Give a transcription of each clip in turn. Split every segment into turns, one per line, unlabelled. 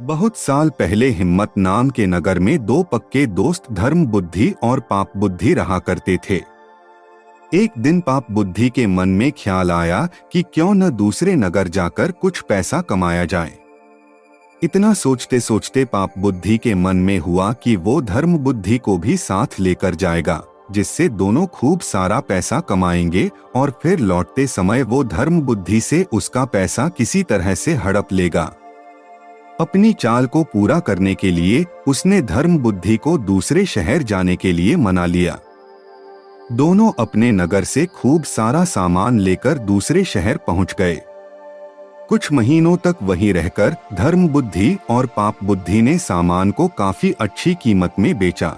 बहुत साल पहले हिम्मत नाम के नगर में दो पक्के दोस्त धर्म बुद्धि और पाप बुद्धि रहा करते थे। एक दिन पाप बुद्धि के मन में ख्याल आया कि क्यों न दूसरे नगर जाकर कुछ पैसा कमाया जाए। इतना सोचते सोचते पाप बुद्धि के मन में हुआ कि वो धर्म बुद्धि को भी साथ लेकर जाएगा, जिससे दोनों खूब सारा पैसा कमाएंगे और फिर लौटते समय वो धर्म बुद्धि से उसका पैसा किसी तरह से हड़प लेगा। अपनी चाल को पूरा करने के लिए उसने धर्म बुद्धि को दूसरे शहर जाने के लिए मना लिया। दोनों अपने नगर से खूब सारा सामान लेकर दूसरे शहर पहुंच गए। कुछ महीनों तक वहीं रहकर धर्म बुद्धि और पाप बुद्धि ने सामान को काफी अच्छी कीमत में बेचा।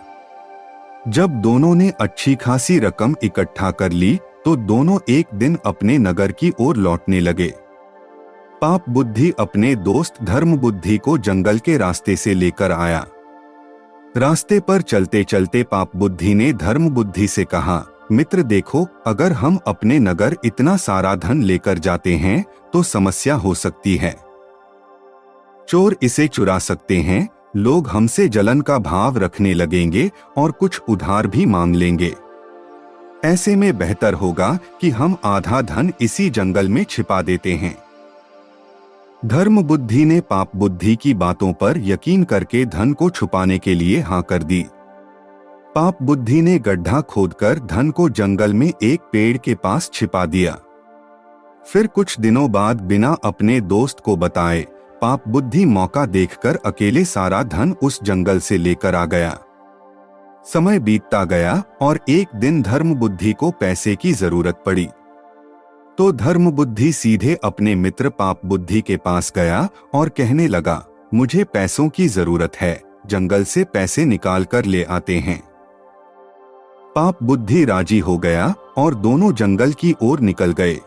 जब दोनों ने अच्छी खासी रकम इकट्ठा कर ली तो दोनों एक दिन अपने नगर की ओर लौटने लगे। पाप बुद्धि अपने दोस्त धर्म बुद्धि को जंगल के रास्ते से लेकर आया। रास्ते पर चलते चलते पाप बुद्धि ने धर्म बुद्धि से कहा, मित्र देखो, अगर हम अपने नगर इतना सारा धन लेकर जाते हैं तो समस्या हो सकती है। चोर इसे चुरा सकते हैं, लोग हमसे जलन का भाव रखने लगेंगे और कुछ उधार भी मांग लेंगे। ऐसे में बेहतर होगा कि हम आधा धन इसी जंगल में छिपा देते हैं। धर्म बुद्धि ने पाप बुद्धि की बातों पर यकीन करके धन को छुपाने के लिए हाँ कर दी। पाप बुद्धि ने गड्ढा खोदकर धन को जंगल में एक पेड़ के पास छिपा दिया। फिर कुछ दिनों बाद बिना अपने दोस्त को बताए पाप बुद्धि मौका देखकर अकेले सारा धन उस जंगल से लेकर आ गया। समय बीतता गया और एक दिन धर्म बुद्धि को पैसे की जरूरत पड़ी तो धर्म बुद्धि सीधे अपने मित्र पाप बुद्धि के पास गया और कहने लगा, मुझे पैसों की जरूरत है, जंगल से पैसे निकाल कर ले आते हैं। पाप बुद्धि राजी हो गया और दोनों जंगल की ओर निकल गए।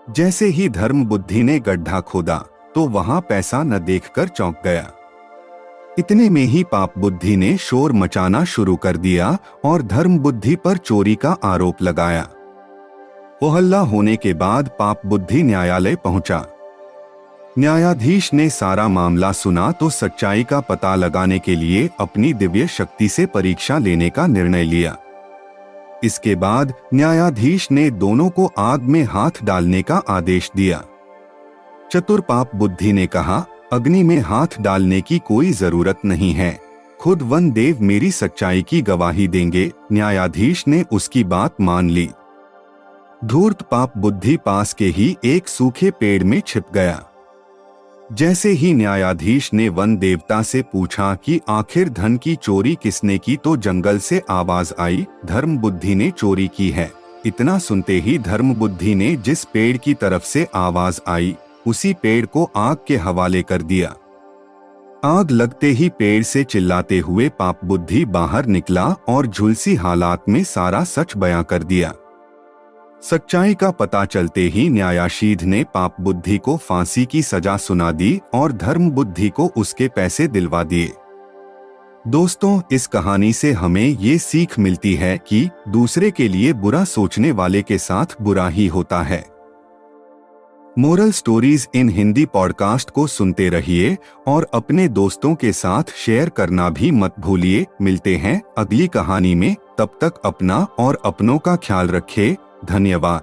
जैसे ही धर्म बुद्धि ने गड्ढा खोदा तो वहां पैसा न देखकर चौंक गया। इतने में ही पाप बुद्धि ने शोर मचाना शुरू कर दिया और धर्म बुद्धि पर चोरी का आरोप लगाया। वो हल्ला होने के बाद पाप बुद्धि न्यायालय पहुंचा। न्यायाधीश ने सारा मामला सुना तो सच्चाई का पता लगाने के लिए अपनी दिव्य शक्ति से परीक्षा लेने का निर्णय लिया। इसके बाद न्यायाधीश ने दोनों को आग में हाथ डालने का आदेश दिया। चतुर पाप बुद्धि ने कहा, अग्नि में हाथ डालने की कोई जरूरत नहीं है, खुद वन देव मेरी सच्चाई की गवाही देंगे। न्यायाधीश ने उसकी बात मान ली। धूर्त पाप बुद्धि पास के ही एक सूखे पेड़ में छिप गया। जैसे ही न्यायाधीश ने वन देवता से पूछा कि आखिर धन की चोरी किसने की तो जंगल से आवाज आई, धर्म बुद्धि ने चोरी की है। इतना सुनते ही धर्म बुद्धि ने जिस पेड़ की तरफ से आवाज आई उसी पेड़ को आग के हवाले कर दिया। आग लगते ही पेड़ से चिल्लाते हुए पाप बुद्धि बाहर निकला और झुलसी हालात में सारा सच बयां कर दिया। सच्चाई का पता चलते ही न्यायाधीश ने पाप बुद्धि को फांसी की सजा सुना दी और धर्म बुद्धि को उसके पैसे दिलवा दिए। दोस्तों, इस कहानी से हमें ये सीख मिलती है कि दूसरे के लिए बुरा सोचने वाले के साथ बुरा ही होता है। Moral stories in Hindi podcast को सुनते रहिए और अपने दोस्तों के साथ शेयर करना भी मत भूलिए। मिलते हैं अगली कहानी में, तब तक अपना और अपनों का ख्याल रखें। धन्यवाद।